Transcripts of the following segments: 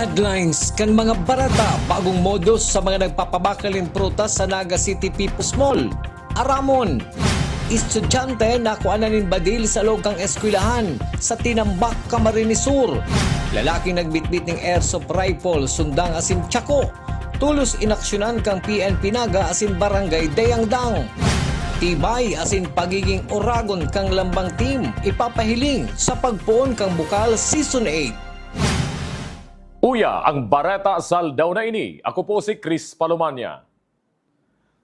headlines kan mga barata bagong modus sa mga nagpapabakalin prutas sa Naga City People's Mall. Aramon, estudyante na kuananin badil sa loob kang eskwelahan sa Tinambak, Camarines Sur. Lalaking nagbitbit ng airsoft rifle sundang asin Tiako. Tulos inaksyonan kang PNP Naga asin Barangay Dayangdang. Tibay asin pagiging Oragon kang lambang team ipapahiling sa pagpuon kang Bukal Season 8. Uya ang Bareta Saldaw na ini. Ako po si Chris Palomania.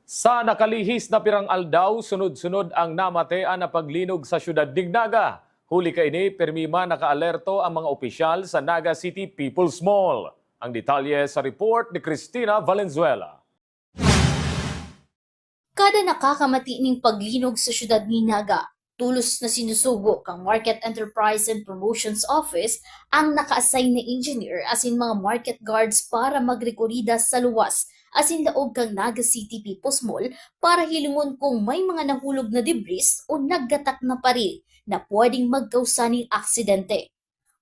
Sa nakalihis na pirang aldaw, sunod-sunod ang namatean na paglinog sa syudad ng Naga. Huli ka ini, permima nakaalerto ang mga opisyal sa Naga City People's Mall. Ang detalye sa report ni Cristina Valenzuela. Kada nakakamati ning paglinog sa syudad ni Naga, tulos na sinusugo kang Market Enterprise and Promotions Office ang naka-assign na engineer asin mga market guards para magrekorida sa luwas asin laog kang Naga City People's Mall para hilingon kung may mga nahulog na debris o naggatak na paril na pwedeng magkausa ng aksidente.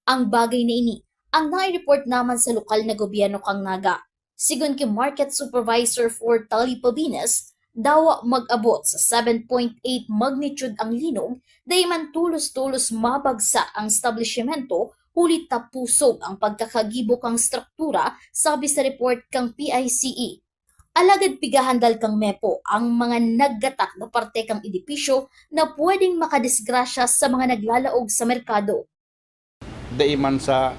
Ang bagay na ini ang nai-report naman sa lokal na gobyerno kang Naga. Sigon kay Market Supervisor for Tali Pabines, dawa mag-abot sa 7.8 magnitude ang linog, dayman tulos-tulos mabagsa ang establishmento, ulit tapusog ang pagkakagibok ang struktura, sabi sa report kang PICE. Alagad pigahandal kang MEPO ang mga naggatak na parte kang edipisyo na pwedeng makadisgrasya sa mga naglalaog sa merkado. Dayman sa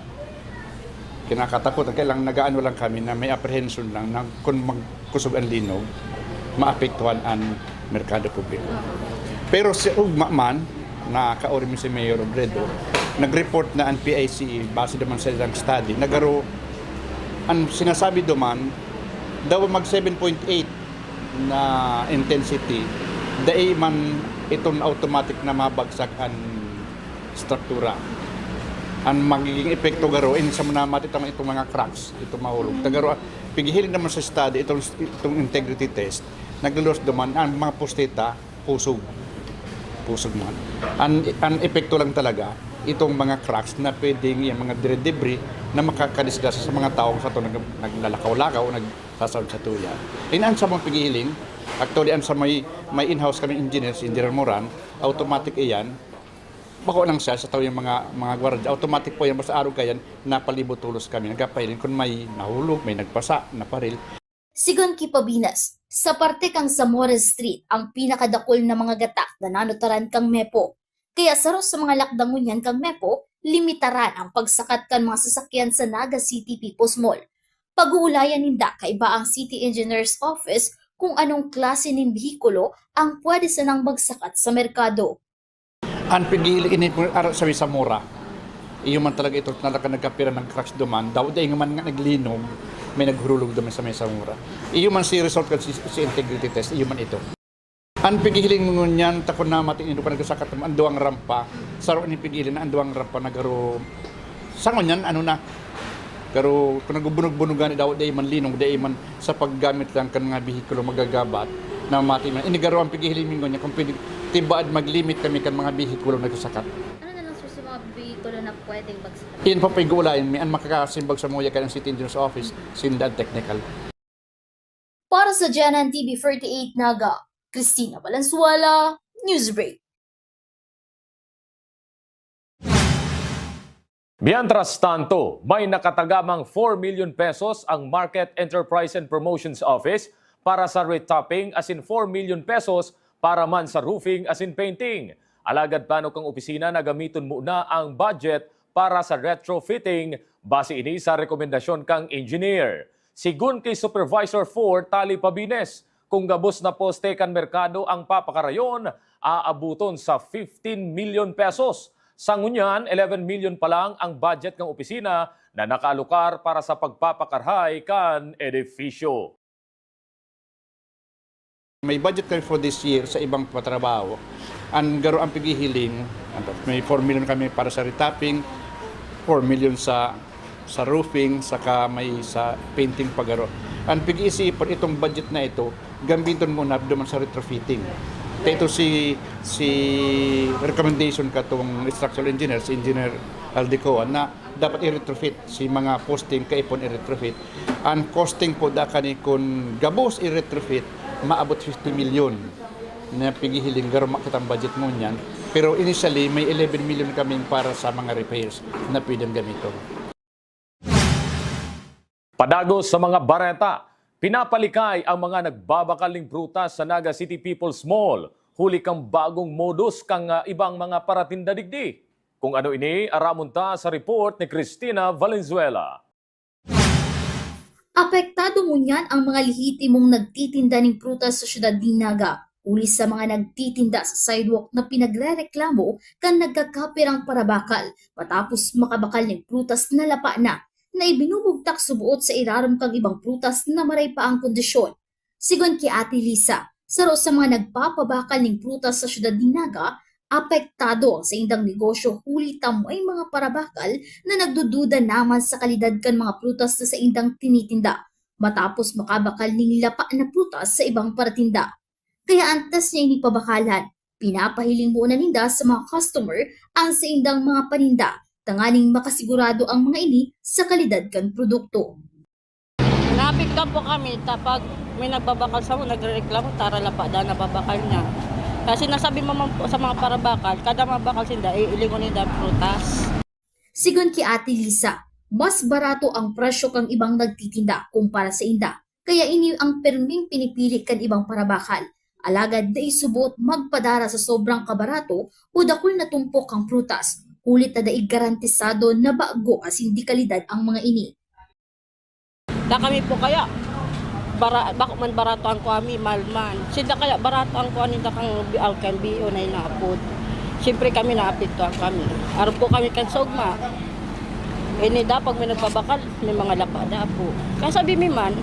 kinakatakot, kailang nagaano lang kami na may apprehension lang na kung magkusog ang linog, maapektuhan ang merkado publiko. Pero si ugma man, na kaori mi si Mayor Obredo, nag-report na ang PICE base naman sa ilang study, nagaro ang sinasabi duman, daw mag 7.8 na intensity, dahil man itong automatic na mabagsak ang struktura. Ang magiging epekto garo, sa manamat itong mga cracks, itong mahulog. Tagaro, pigihilin naman sa study, itong integrity test, naglalos duman, ang mga posteta, pusog man. Ang epekto lang talaga, itong mga cracks na pwedeng yung mga debris na makakadisgasa sa mga taong sa ito naglalakaw-lakaw o nagsasawad sa tuya. Inaan sa mga pigihiling, actually, sa may in-house kami engineers, Engineer Moran, automatic iyan, bako lang siya sa tao yung mga gwardiya, automatic po yan, basta araw kayan, napalibot tulos kami, nagkapailin kung may nahulog, may nagpasa, naparil. Sigon Kipabinas, sa parte kang Zamora Street ang pinakadakol na mga gatak na nanutaran kang MEPO. Kaya saros sa mga lakdangunyan kang MEPO, limitaran ang pagsakat kan mga sasakyan sa Naga City People's Mall. Pag-uulayan ninda kaiba ang City Engineer's Office kung anong klase ng bihikulo ang pwede sanang magsakat sa merkado. Ang pigili ini sa Zamora, iyo man talaga ito talaga nagkapira ng cracks duman, daw dahil man nga naglinog, may naghurulog duman sa may Zamora. Iyo man si result si integrity test, iyo man ito. Ang pigiling mo niyan, takon na matingin pa nagsakat ang duwang rampa, saro ni pigilin na ang duwang rampa nagaro. Sangon yan, ano na, pero kung nagbunog-bunugan daw dahil man linog, dahil man sa paggamit lang kan nga bihikulo magagabat, na mati man. Inigaro ang pigiling mo niya, kung tibaad mag-limit kami kan mga bihikulo nagsasakat. Ano na lang sa mga bihikulo na pwedeng magsakat? Iyan pa pag-uulayan, may ang makakasimbag sa muya ka ng City Engineer's Office, Sindad Technical. Para sa Janan TV 48 Naga, Cristina Valenzuela, Newsbreak. Mientras tanto, may nakatagamang 4 million pesos ang Market Enterprise and Promotions Office para sa retopping as in 4 million pesos para man sa roofing as in painting. Alagad plano kang opisina na gamiton muna ang budget para sa retrofitting base ini sa rekomendasyon kang engineer. Sigun kay Supervisor 4 Tali Pabines, kung gabos na poste kan merkado ang papakarayon, aabuton sa 15 million pesos. Sa ngunyan, 11 million pa lang ang budget ng opisina na nakaalukar para sa pagpapakarhay kan edifisyo. May budget kami for this year sa ibang patrabaho. Ang garo ang pigihiling, may 4 million kami para sa retapping, 4 million sa roofing, saka may sa painting pagaro. Ang pag-iisipan itong budget na ito, gamitin muna duman sa retrofitting. Ito si recommendation ka itong structural engineer, si Engineer Aldecoa, na dapat i-retrofit si mga posting kaipon i-retrofit. Ang costing po da kani kun gabos i-retrofit maabot 50 million na pigihiling garo makitang budget mo niyan. Pero initially may 11 million kami para sa mga repairs na pwedeng gamito. Padagos sa mga bareta, pinapalikay ang mga nagbabakaling prutas sa Naga City People's Mall. Huli kang bagong modus kang ibang mga paratinda digdi. Kung ano ini, aramunta sa report ni Cristina Valenzuela. Apektado mo niyan ang mga lehitimong nagtitinda ng prutas sa syudad ni Naga. Uli sa mga nagtitinda sa sidewalk na pinagrereklamo kan nagkakapirang parabakal matapos makabakal ng prutas na lapa na ibinubugtak subuot sa iraram kang ibang prutas na maray pa ang kondisyon. Sigon kay Ate Lisa, saro sa mga nagpapabakal ng prutas sa syudad ni Naga, apektado sa indang negosyo huli tamo ay mga parabakal na nagdududa naman sa kalidad kan mga prutas na sa indang tinitinda matapos makabakal ng lapa na prutas sa ibang paratinda. Kaya antas niya inipabakalan, pinapahiling muna ninda sa mga customer ang sa indang mga paninda, tanganing makasigurado ang mga ini sa kalidad kan produkto. Napiktan po kami tapag may nagbabakal sa mo, nagrereklamo, tara lapa na nababakal niya. Kasi nasabi mo po sa mga parabakal, kada mabakal sinda, iilingon nila prutas. Sigon kay Ate Lisa, mas barato ang presyo kang ibang nagtitinda kumpara sa inda. Kaya ini ang perming pinipili kan ibang parabakal. Alagad na isubot magpadara sa sobrang kabarato o dakul na tumpok ang prutas. Ulit na daig garantisado na bago as hindi kalidad ang mga ini. Da kami po kaya, bako man barato ang kuami, malman. Sila kaya barato ang kuami da kang alkan bio na inapod. Siyempre kami naapektuhan kami. Araw po kami kan sogma. Ini da pag may nagbabakal, may mga lapada po. Kaya sabi mi man,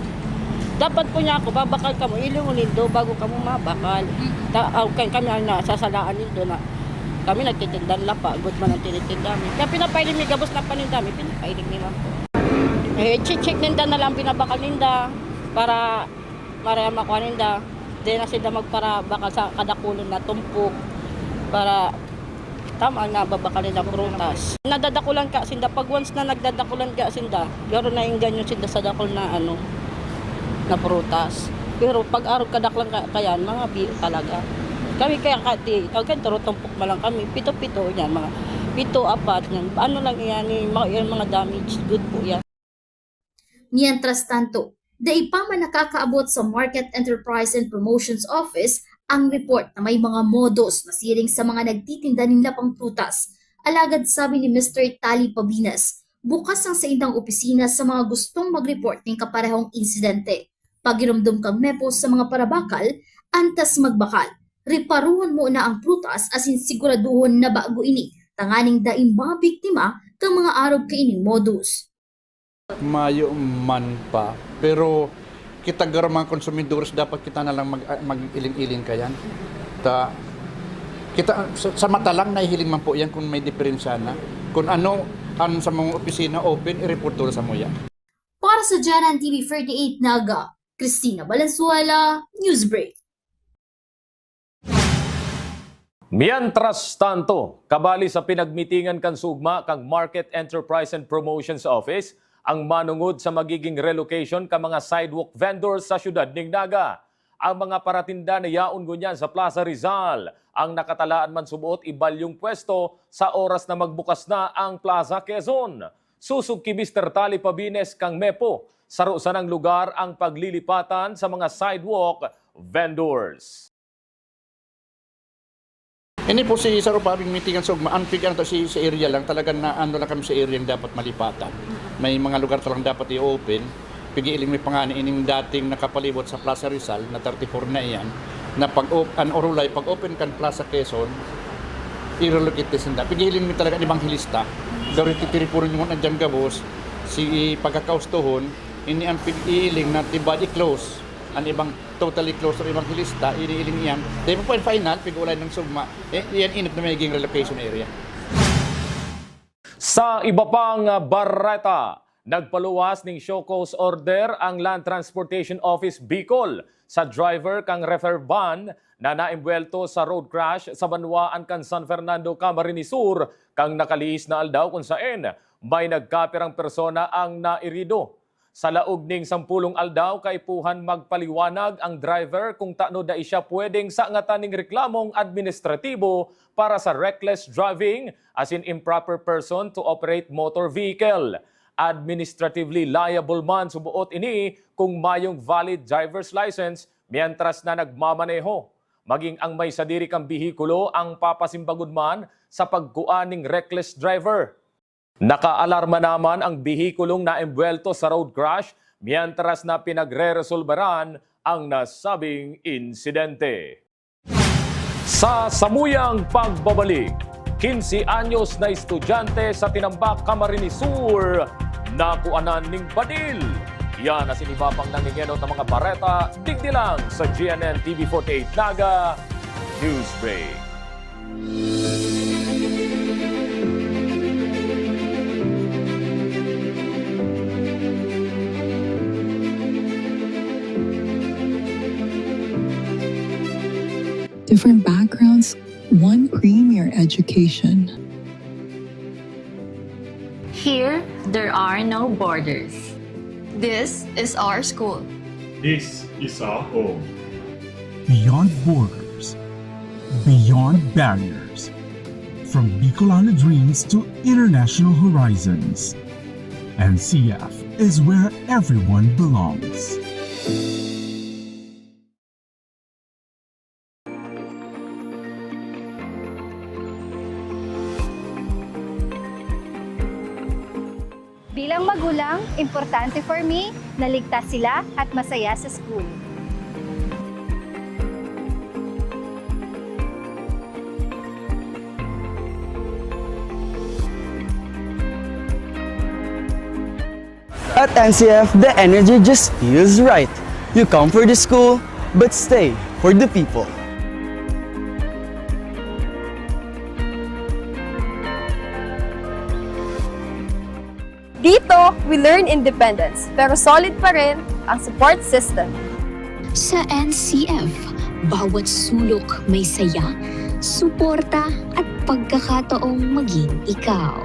dapat po niya ako, babakal ka mo, ilingunin do bago ka mo mabakal. Kami na sasalaan nindo na kami nagtitindan lapa, good man ang tinitinda kami. Kaya pinapailing mi gabos na paninda mi, pinapailing nila po. Check ninda na lang binabakal ninda para maraya makuha ninda. Di na sila magparabakal sa kadakulon na tumpok para tama nga babakal nila prutas. Nadadakulan ka sinda, pag once na nagdadakulan ka sinda, garo na yung ganyan sinda sa dakol na na prutas. Pero pag araw kadaklang kayan, mga biyo talaga. Kami kaya kati, kagad tumpok ma lang kami, pito-pito yan, mga pito-apat yan. Ano lang yan, mga damage, good po yan. Mientras tanto, dai pa man nakakaabot sa Market Enterprise and Promotions Office ang report na may mga modus na siring sa mga nagtitinda ng lapang prutas. Alagad sabi ni Mr. Tali Pabinas, bukas ang sa indang opisina sa mga gustong mag-report ng kaparehong insidente. Pagiramdam kang mepo sa mga parabakal, antas magbakal. Reparuhan mo na ang prutas asin siguraduhon na bago ini, tanganing daing mga biktima kang mga araw kaining modus. Mayo man pa, pero kita garo mga konsumidores dapat kita na lang mag-iling-iling kayan. Kita sa mata lang nahihiling man po yan kung may diferensya na. Kung ano ang sa mga opisina open, i-report to sa mo yan. Para sa Janan TV 38 Naga, Cristina Valenzuela, Newsbreak. Mientras tanto, kabali sa pinagmitingan kan sugma kang Market Enterprise and Promotions Office, ang manungod sa magiging relocation ka mga sidewalk vendors sa syudad ning Naga. Ang mga paratinda na yaon gunyan sa Plaza Rizal, ang nakatalaan man subuot ibalyong pwesto sa oras na magbukas na ang Plaza Quezon. Susug ki Mr. Tali Pabines kang Mepo, saro sa ng lugar ang paglilipatan sa mga sidewalk vendors. Ini po si Saro Pabing meeting sa ugma, unpick to si sa area lang, talagang na ano lang kami sa area yung dapat malipatan. May mga lugar talang dapat i-open. Pigiiling may pangani ining dating nakapalibot sa Plaza Rizal na 34 na iyan, na pag open kan Plaza Quezon, i-relocate sinda. Pigiiling may talaga ibang hilista. Gawin titiripurin yung andyan gabos, si pagkakaustuhon, ini ang pigiiling na tibad i-close. Ang ibang totally closed or ibang hilista, iniiling yan. Dahil po final, pag-ulay ng sugma, yan init na magiging relocation area. Sa iba pang bareta, nagpaluwas ng show cause order ang Land Transportation Office Bicol sa driver kang refer van na naimbuelto sa road crash sa Banwaan kan San Fernando, Camarines Sur kang nakaliis na aldaw kung saan may nagkapirang persona ang nairido. Sa laog ning 10 aldaw kay puhan magpaliwanag ang driver kung taano da siya pwedeng sa ngataning reklamong administratibo para sa reckless driving as in improper person to operate motor vehicle. Administratively liable man subuot ini kung mayong valid driver's license mientras na nagmamaneho. Maging ang may sadiri kang bihikulo ang papasimbagod man sa pagkuaning reckless driver. Nakaalarma naman ang bihikulong naembwelto sa road crash mientras na pinagre-resolbaran ang nasabing insidente. Sa samuyang pagbabalik, 15 anyos na estudyante sa Tinambak, Camarines Sur, nakuanan ning badil. Yan ang sinibapang nangingenot ng mga bareta, digdi lang sa GNN TV48 Naga Newsbreak. Different backgrounds, one premier education. Here, there are no borders. This is our school. This is our home. Beyond borders, beyond barriers, from Bicolano dreams to international horizons. NCF is where everyone belongs. Bilang magulang, importante for me na ligtas sila at masaya sa school. At NCF, the energy just feels right. You come for the school, but stay for the people. Dito, we learn independence, pero solid pa rin ang support system. Sa NCF, bawat sulok may saya, suporta at pagkakataong maging ikaw.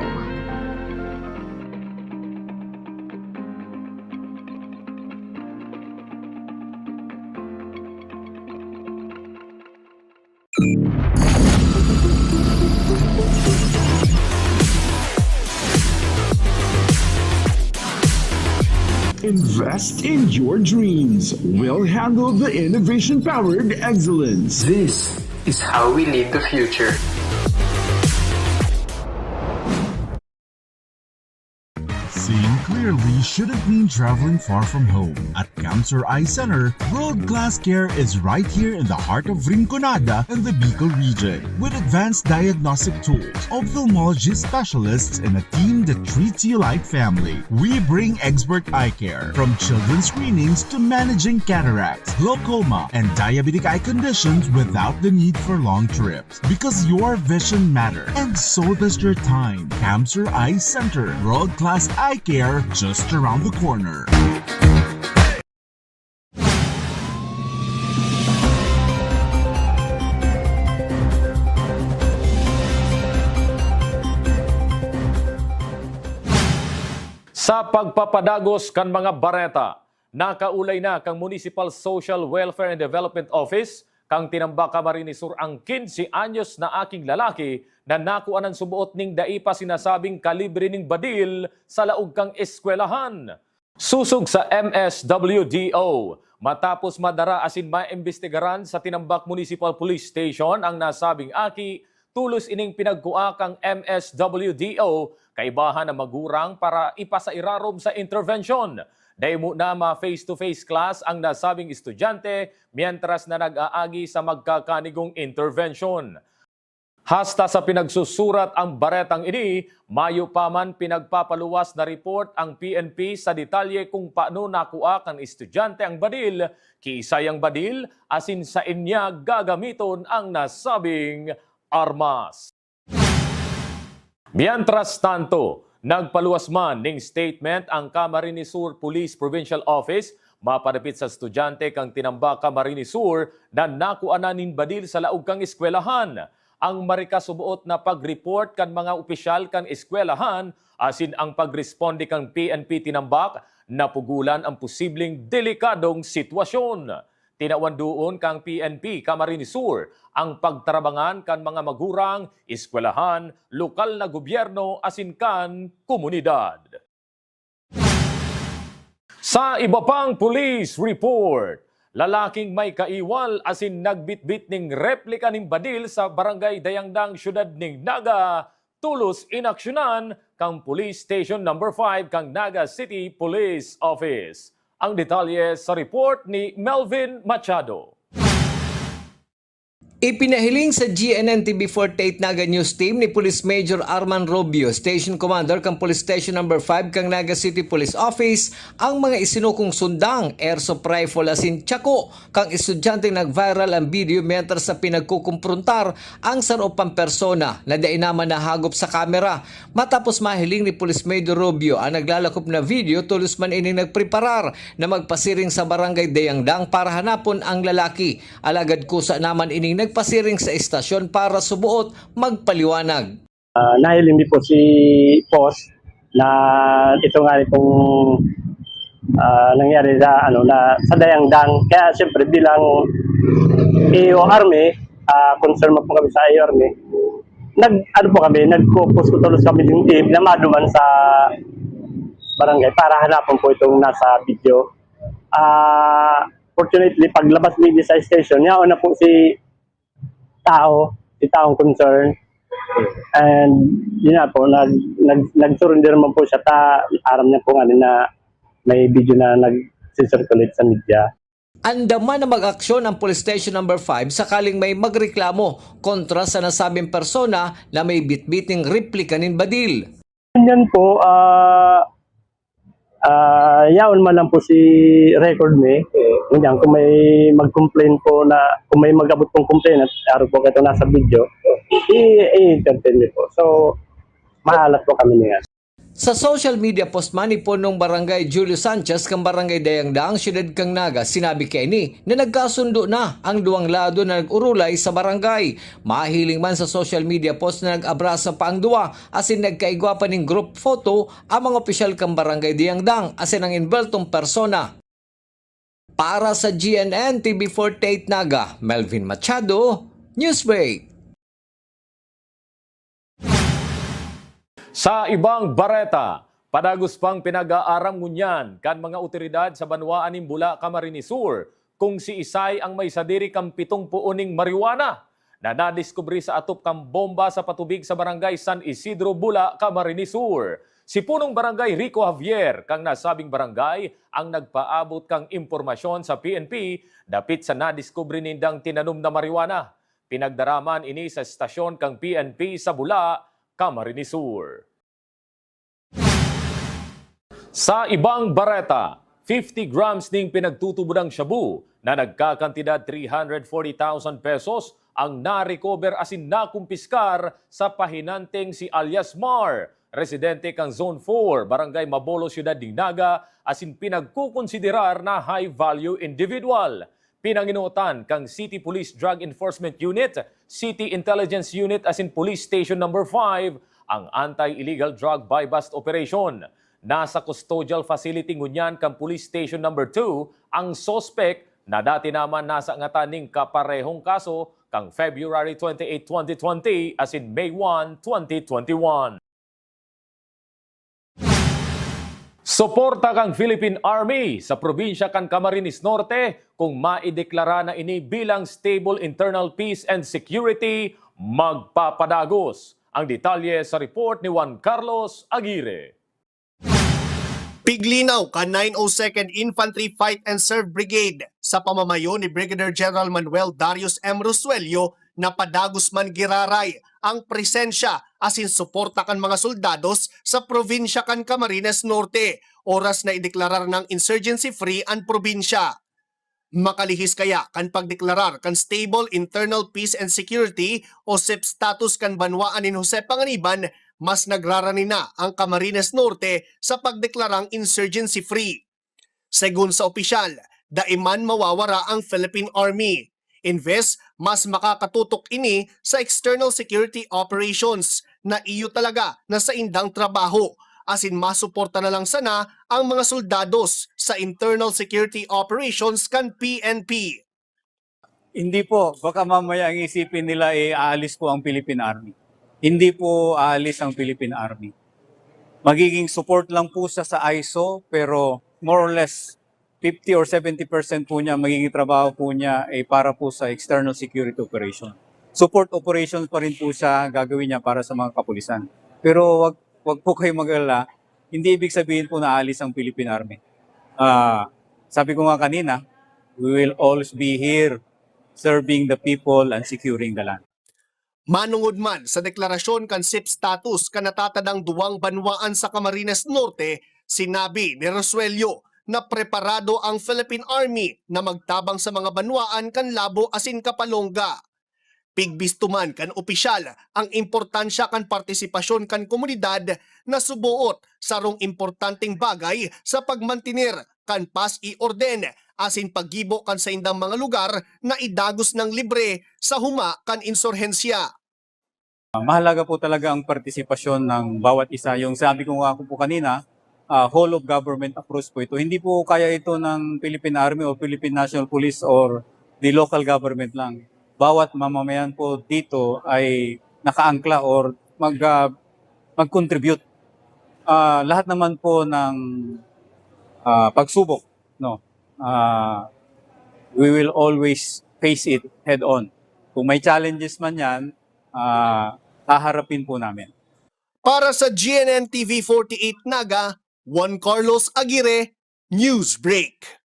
Invest in your dreams. We'll handle the innovation-powered excellence. This is how we lead the future. Seeing clearly shouldn't mean traveling far from home. At Cancer Eye Center, world-class care is right here in the heart of Rinconada and the Bicol region. With advanced diagnostic tools, ophthalmology specialists, and a team that treats you like family, we bring expert eye care. From children's screenings to managing cataracts, glaucoma, and diabetic eye conditions without the need for long trips. Because your vision matters, and so does your time. Cancer Eye Center, world-class eye care just around the corner. Sa pagpapadagos kan mga bareta, nakaulay na kang Municipal Social Welfare and Development Office kang Tinambak, Camarines Sur ang 15 anyos na aking lalaki na nakuanan subuot ning daipa sinasabing kalibre ning badil sa laog kang eskwelahan. Susog sa MSWDO, matapos madara asin maimbestigaran sa Tinambak Municipal Police Station ang nasabing aki, tulos ining pinagkua kang MSWDO kaibahan na magurang para ipasairarom sa intervention. Dahil na ma-face-to-face class ang nasabing estudyante mientras na nag-aagi sa magkakanigong intervention. Hasta sa pinagsusurat ang baretang ini, mayo pa man pinagpapaluwas na report ang PNP sa detalye kung paano nakuha kan estudyante ang badil, kisay ang badil, asin sa inya gagamiton ang nasabing armas. Mientras tanto, nagpaluwas man ning statement ang Camarines Sur Police Provincial Office mapadapit sa estudyante kang Tinambak, Camarines Sur na nakuanan ning badil sa laog kang eskwelahan. Ang marikasubuot na pag-report kan mga opisyal kan eskwelahan asin ang pagresponde kang PNP tinambak napugulan ang posibleng delikadong sitwasyon. Tinawan doon kang PNP Camarines Sur ang pagtarabangan kan mga magurang, eskwelahan, lokal na gobyerno asin kan komunidad. Sa iba pang police report, lalaking may kaiwal asin nagbitbit ning replika ning badil sa barangay Dayangdang, siyudad ning Naga, tulos inaksyonan kang Police Station No. 5 kang Naga City Police Office. Ang detalye sa report ni Melvin Machado. Ipinahiling sa GNN TV48 Naga News Team ni Police Major Arman Robio, Station Commander kang Police Station No. 5 kang Naga City Police Office, ang mga isinukong sundang airsoft rifle asin tsako kang estudyanteng nag-viral ang video mentras sa pinagkukumprontar ang sarupang persona na dainaman na hagop sa kamera. Matapos mahiling ni Police Major Robio ang naglalakop na video, tulos man ining nagpreparar na magpasiring sa barangay Dayangdang para hanapon ang lalaki. Alagad kusa naman ining nagpasiring sa estasyon para subuot magpaliwanag. Nahiling din po si Pos na ito nga itong nangyari sa Dayangdang. Kaya siyempre bilang EO Army, concern mo po kami sa EO Army, nag-focus ko tulos kami yung team na maduman sa barangay para hanapan po itong nasa video. Fortunately, paglabas media sa station, yaon na po si taong concern, and yun na po, nag-surrender man po siya, aram niya po nga na may video na nag-circulate sa media. Andaman na mag-aksyon ang Police Station No. 5 sakaling may magreklamo kontra sa nasabing persona na may bitbiting replika nin badil. Yan po, yaon man lang po si record me. Kung may mag-complain po na, kung may mag-abot pong complain at araw po ito nasa video, i-entertain po. So, mahalat po kami niya. Sa social media post man ni Punong Barangay Julio Sanchez kang Barangay Dayangdang, siyudad kang Naga, sinabi kay ni na nagkasundo na ang duwang lado na nag-urulay sa barangay. Mahiling man sa social media post na nag-abrasa pa ang duwa asin nagkaigwa pa ning group photo ang mga opisyal kang Barangay Dayangdang asin ang involtong persona. Para sa GNN TV48 Naga, Melvin Machado, Newsbreak. Sa ibang bareta, padagos pang pinag-aaram ngunyan kan mga otoridad sa Banwaan ng Bula, Camarines Sur kung si Isay ang may sadiri kang 70 puuning marijuana na nadiskubre sa atop kang bomba sa patubig sa barangay San Isidro, Bula, Camarines Sur. Si punong barangay Rico Javier kang nasabing barangay ang nagpaabot kang impormasyon sa PNP dapit sa nadiskubre nindang tinanom na marijuana. Pinagdaraman ini sa estasyon kang PNP sa Bula, Camarines Sur. Sa ibang bareta, 50 grams ning pinagtutubudang shabu na nagkakantidad 340,000 pesos ang na-recover asin nakumpiskar sa pahinanteng si alias Mar, residente kang Zone 4, Barangay Mabolo, Siyudad ng Naga, asin pinagkukonsiderar na high-value individual. Pinanginuotan kang City Police Drug Enforcement Unit, City Intelligence Unit asin Police Station No. 5 ang Anti-Illegal Drug Buy-Bust Operation. Nasa custodial facility ngunyan kang Police Station No. 2 ang suspect na dati naman nasa ngataning kaparehong kaso kang February 28, 2020 asin May 1, 2021. Suporta kang Philippine Army sa probinsya kang Camarines Norte kung maideklara na ini bilang stable internal peace and security, magpapadagos. Ang detalye sa report ni Juan Carlos Aguirre. Piglinaw ka 902nd Infantry Fight and Serve Brigade sa pamamayo ni Brigadier General Manuel Darius M. Rosuelio na padagos man giraray ang presensya asin suporta kan mga soldados sa probinsya kan Camarines Norte oras na ideklarar ng insurgency-free ang probinsya. Makalihis kaya kan pagdeklarar kan Stable Internal Peace and Security o SIP status kan banwaan ni Jose Panganiban, mas nagrarani na ang Camarines Norte sa pagdeklarang insurgency-free. Segun sa opisyal, daiman mawawara ang Philippine Army. Invest, mas makakatutok ini sa external security operations na iyo talaga na sa indang trabaho as in masuporta na lang sana ang mga soldados sa Internal Security Operations kan PNP. Hindi po, baka mamaya ang isipin nila aalis po ang Philippine Army. Hindi po aalis ang Philippine Army. Magiging support lang po siya sa ISO, pero more or less 50 or 70% po niya, magiging trabaho po niya para po sa external security operation. Support operations pa rin po siya gagawin niya para sa mga kapulisan. Pero wag po kayo mag-alala, hindi ibig sabihin po na aalis ang Philippine Army. Sabi ko nga kanina, we will always be here serving the people and securing the land. Manungod man sa deklarasyon kan SIP status kan natatadang duwang banwaan sa Camarines Norte, sinabi ni Rosuelio na preparado ang Philippine Army na magtabang sa mga banwaan kan Labo asin Kapalonga. Pigbisto man kan opisyal ang importansya kan partisipasyon kan komunidad na subuot sarong importanteng bagay sa pagmantinir kan pas i orden asin paggibo kan sa indang mga lugar na idagos ng libre sa huma kan insurhensya. Mahalaga po talaga ang partisipasyon ng bawat isa. Yung sabi ko nga po kanina, whole of government approach po ito. Hindi po kaya ito ng Philippine Army o Philippine National Police or the local government lang. Bawat mamamayan po dito ay nakaangkla or mag-contribute. Lahat naman po ng pagsubok, no? We will always face it head on. Kung may challenges man yan, haharapin po namin. Para sa GNN TV 48 Naga, Juan Carlos Aguirre, Newsbreak.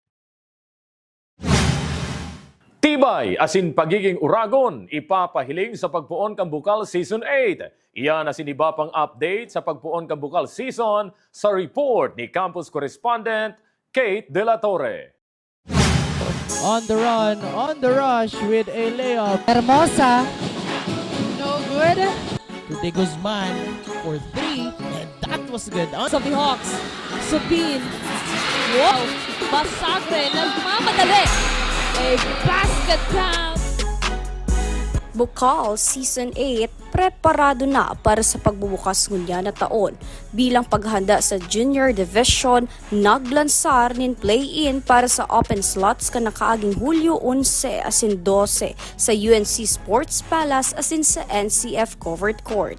Tibay asin pagiging uragon, ipapahiling sa pagpuon kang Bukal Season 8. Iyan asin iba pang update sa pagpuon kang Bukal Season sa report ni Campus Correspondent Kate De La Torre. On the run, on the rush with a layup. Hermosa. No good. To De Guzman for 3. And that was good. On of the Hawks. Sabine. Wow. Masagre. Nagmamadali. A basket count. Bukal Season 8 preparado na para sa pagbubukas ngunya na taon. Bilang paghanda sa Junior Division, naglansar nin play-in para sa open slots ka nakaaging Hulyo 11 asin 12 sa UNC Sports Palace asin sa NCF Covered Court.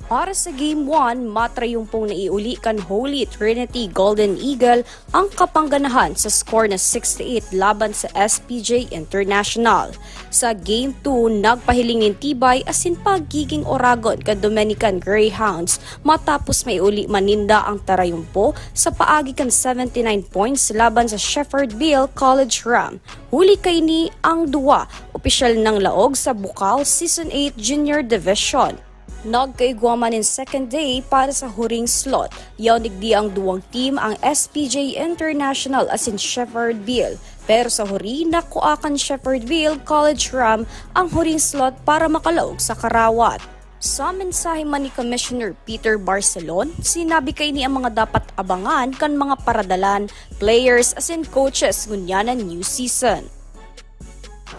Para sa Game 1, matrayumpong naiuli kan Holy Trinity Golden Eagle ang kapangganahan sa score na 6-8 laban sa SPJ International. Sa Game 2, nagpahiling ng tibay asin pagiging Oragon kan Dominican Greyhounds matapos may uli maninda ang tarayumpo sa paagi kan 79 points laban sa Sheffordville College Ram. Huli kay ni ang duwa, opisyal ng laog sa Bukal Season 8 Junior Division. Nagkaigwaman in second day para sa huring slot. Yawnigdi ang duwang team ang SPJ International asin Sheffordville. Pero sa huri, nakuakan Sheffordville College Ram ang huring slot para makalaog sa karawat. Sa mensahe man ni Commissioner Peter Barcelon, sinabi kay ni ang mga dapat abangan kan mga paradalan, players asin coaches ngunya na new season.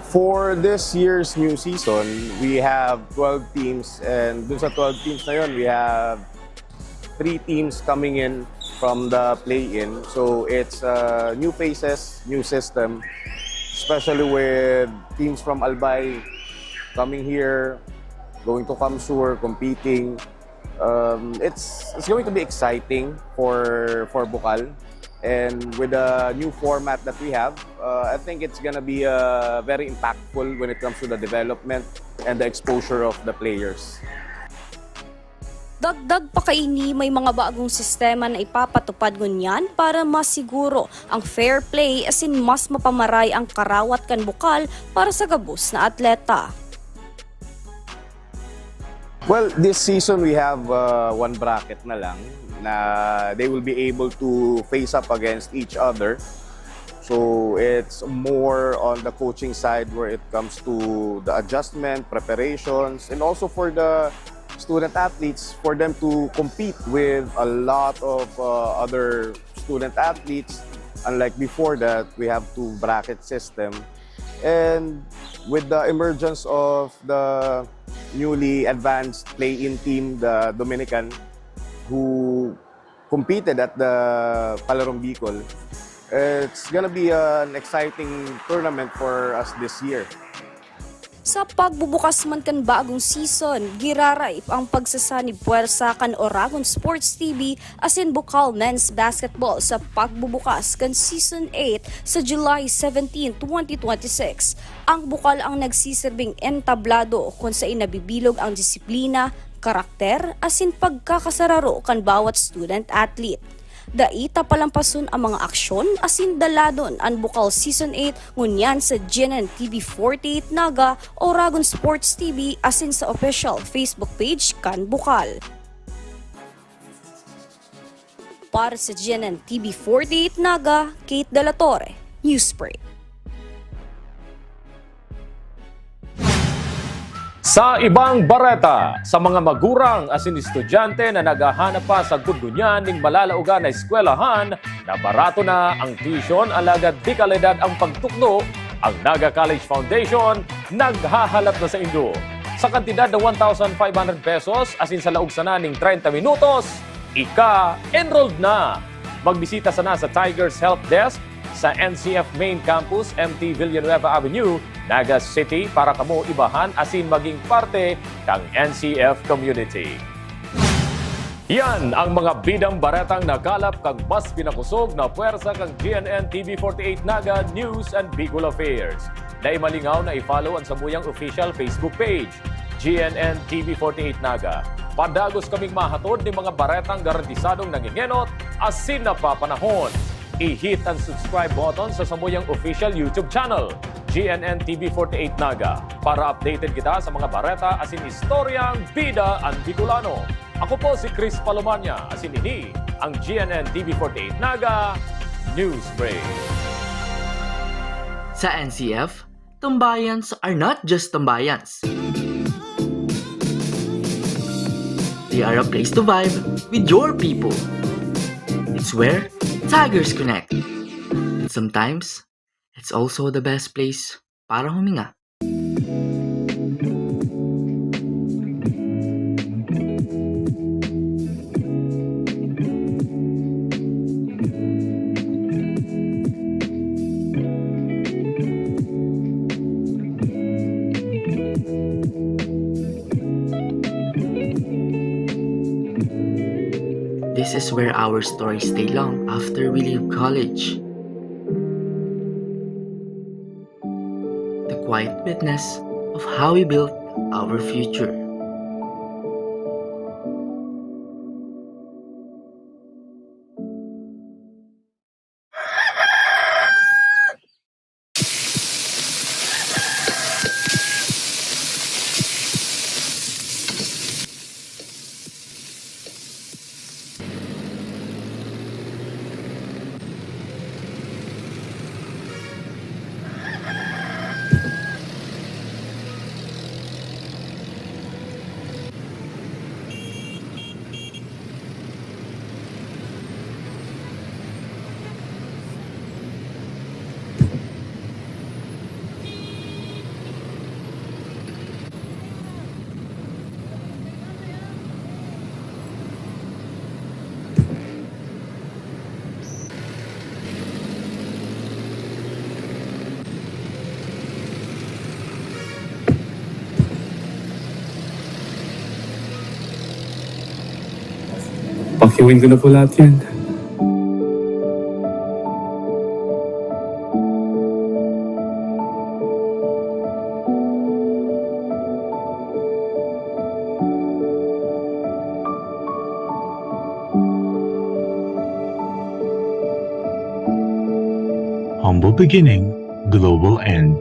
For this year's new season, we have 12 teams, and dun sa 12 teams na yun, we have 3 teams coming in from the play-in. So it's new faces, new system, especially with teams from Albay coming here, going to Kamsur, competing. It's going to be exciting for Bukal. And with the new format that we have, I think it's gonna be very impactful when it comes to the development and the exposure of the players. Dagdag pa kay ni may mga bagong sistema na ipapatupad ngunyan para masiguro ang fair play asin mas mapamaray ang karawat kan Bukal para sa gabos na atleta. Well, this season we have one bracket na lang na they will be able to face up against each other. So it's more on the coaching side where it comes to the adjustment, preparations, and also for the student athletes, for them to compete with a lot of other student athletes. Unlike before that, we have 2 bracket system. And with the emergence of the newly advanced play-in team, the Dominican, who competed at the Palarong Bicol. It's gonna be an exciting tournament for us this year. Sa pagbubukas man kan bagong season, giraray ang pagsasanib puwersa kan Oragon Sports TV asin Bukal Men's Basketball sa pagbubukas kan Season 8 sa July 17, 2026. Ang Bukal ang nagsisirbing entablado kung saan nabibilog ang disiplina, karakter asin pagkakasararo kan bawat student-athlete. Daita palampason ang mga aksyon asin daladon ang Bukal Season 8 ngunyan sa GNN TV 48 Naga, Oragon Sports TV asin sa official Facebook page kan Bukal. Para sa GNN TV 48 Naga, Kate De La Torre, Newsbreak. Sa ibang bareta, sa mga magurang asin estudyante na naghahanap pa sa gudgunyan ning malalaugan na eskwelahan na barato na ang tuition alagad di kalidad ang pagtukdo, ang Naga College Foundation naghahalap na sa Indo. Sa kantidad na 1,500 pesos asin sa laog sana ning 30 minutos, enrolled na. Magbisita sana sa Tigers Help Desk sa NCF Main Campus, MT Villanueva Avenue, Naga City para kamo ibahan asin maging parte ng NCF community. Yan ang mga bidang baretang nakalap kag mas pinakusog na puwersa kang GNN TV48 Naga News and Bicol Affairs. Naimalingaw na i-follow ang samuyang official Facebook page, GNN TV48 Naga. Padagos kaming mahatod ni mga baretang garantisadong nangingenot asin napapanahon. I-hit ang subscribe button sa samuyang official YouTube channel, GNN TV48 Naga, para updated kita sa mga bareta asin istoryang bida ang Bicolano. Ako po si Chris Palomania, asin ini ang GNN TV48 Naga News Break. Sa NCF, tambayans are not just tambayans. They are a place to vibe with your people. It's where Tigers connect. And sometimes, it's also the best place para huminga. This is where our stories stay long after we leave college. The quiet witness of how we built our future. Pakiwin ko na po lahat yan. Humble beginning, global end.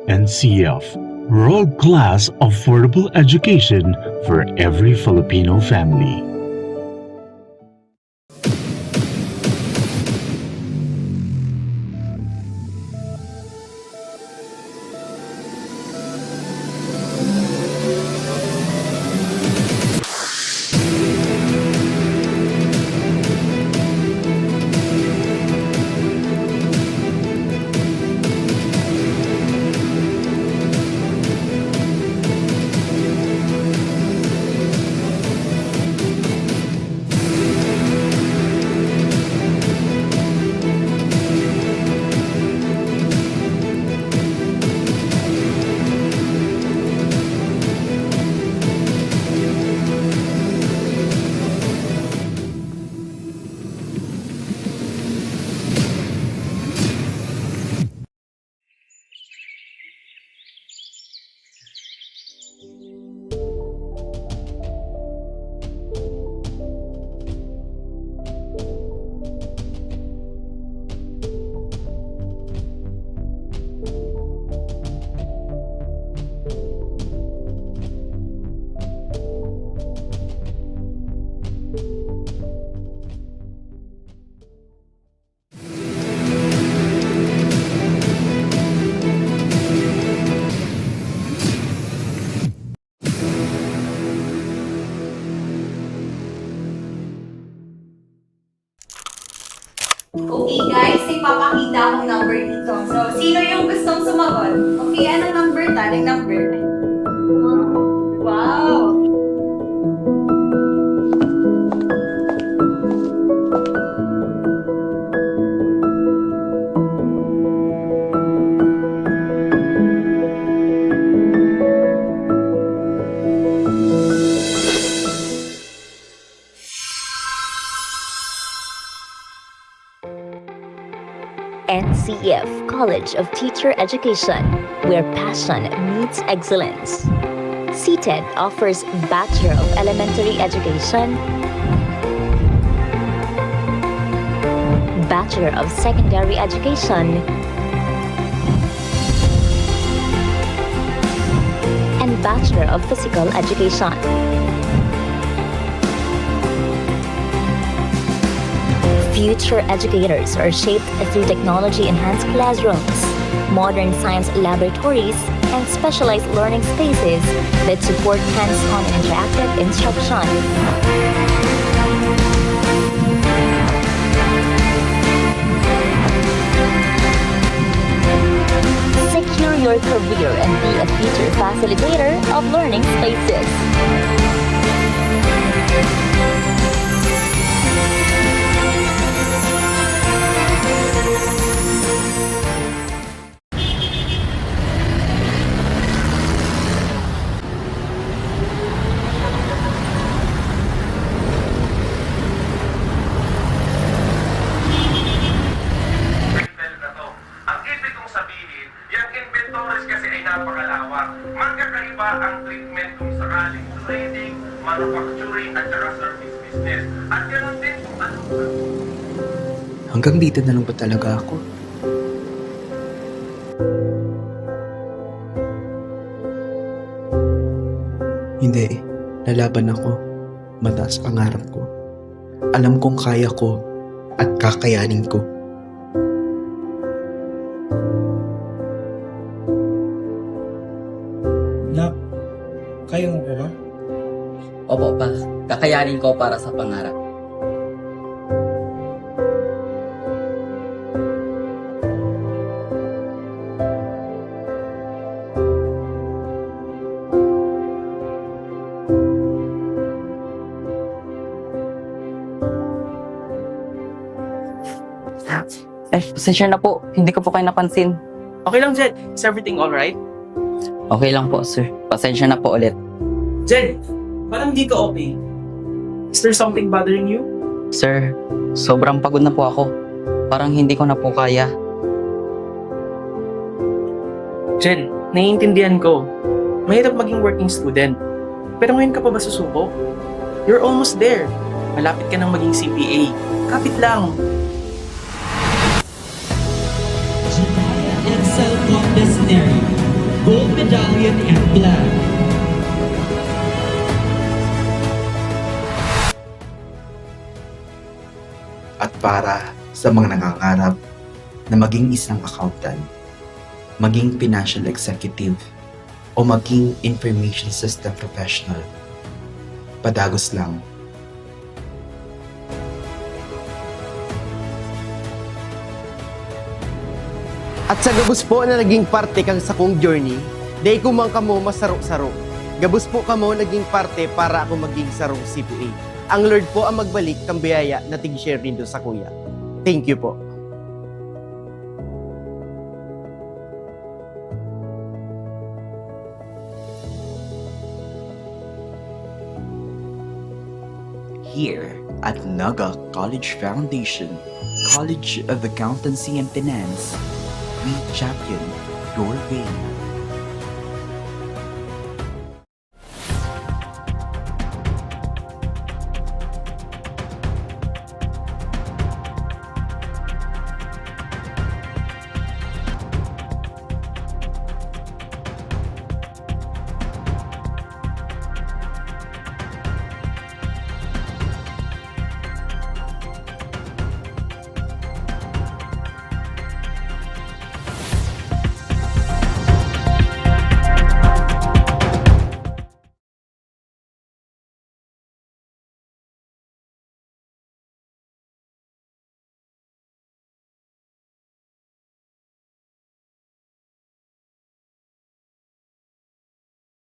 NCF, world-class affordable education for every Filipino family. Okay guys, may papakita akong number dito. So, sino yung gustong sumagot? Okay, anong number? Taling number. Wow! NCF College of Teacher Education, where passion meets excellence. CTED offers Bachelor of Elementary Education, Bachelor of Secondary Education, and Bachelor of Physical Education. Future educators are shaped through technology-enhanced classrooms, modern science laboratories, and specialized learning spaces that support hands-on and interactive instruction. Secure your career and be a future facilitator of learning spaces. ang treatment kung sakaling trading, manufacturing, at saka service business. At ganoon din kung ano. Hanggang dito na lang ba talaga ako? Hindi, lalaban ako. Mataas pangarap ko. Alam kong kaya ko at kakayanin ko. Nak, kaya mo ba? Opo, pa. Kakayanin ko para sa pangarap. Pasensya na po. Hindi ko po kayo napansin. Okay lang, Jed. Is everything alright? Okay lang po, sir. Pasensya na po ulit. Jed, parang hindi ka okay. Is there something bothering you? Sir, sobrang pagod na po ako. Parang hindi ko na po kaya. Jed, naiintindihan ko. Mahirap maging working student. Pero ngayon ka pa ba susubok? You're almost there. Malapit ka nang maging CPA. Kapit lang. Excel Contestary, Gold Medallion and Black. At para sa mga nangangarap na maging isang accountant, maging financial executive, o maging information system professional, padagos lang. At sa gabos po na naging parte kang sa kong journey, day ko man kamo masaro-saro. Gabos po kamo naging parte para ako maging sarong CPA. Ang Lord po ang magbalik kang biyaya na tig-share nindo sa kuya. Thank you po. Here at Naga College Foundation, College of Accountancy and Finance, we champion your way.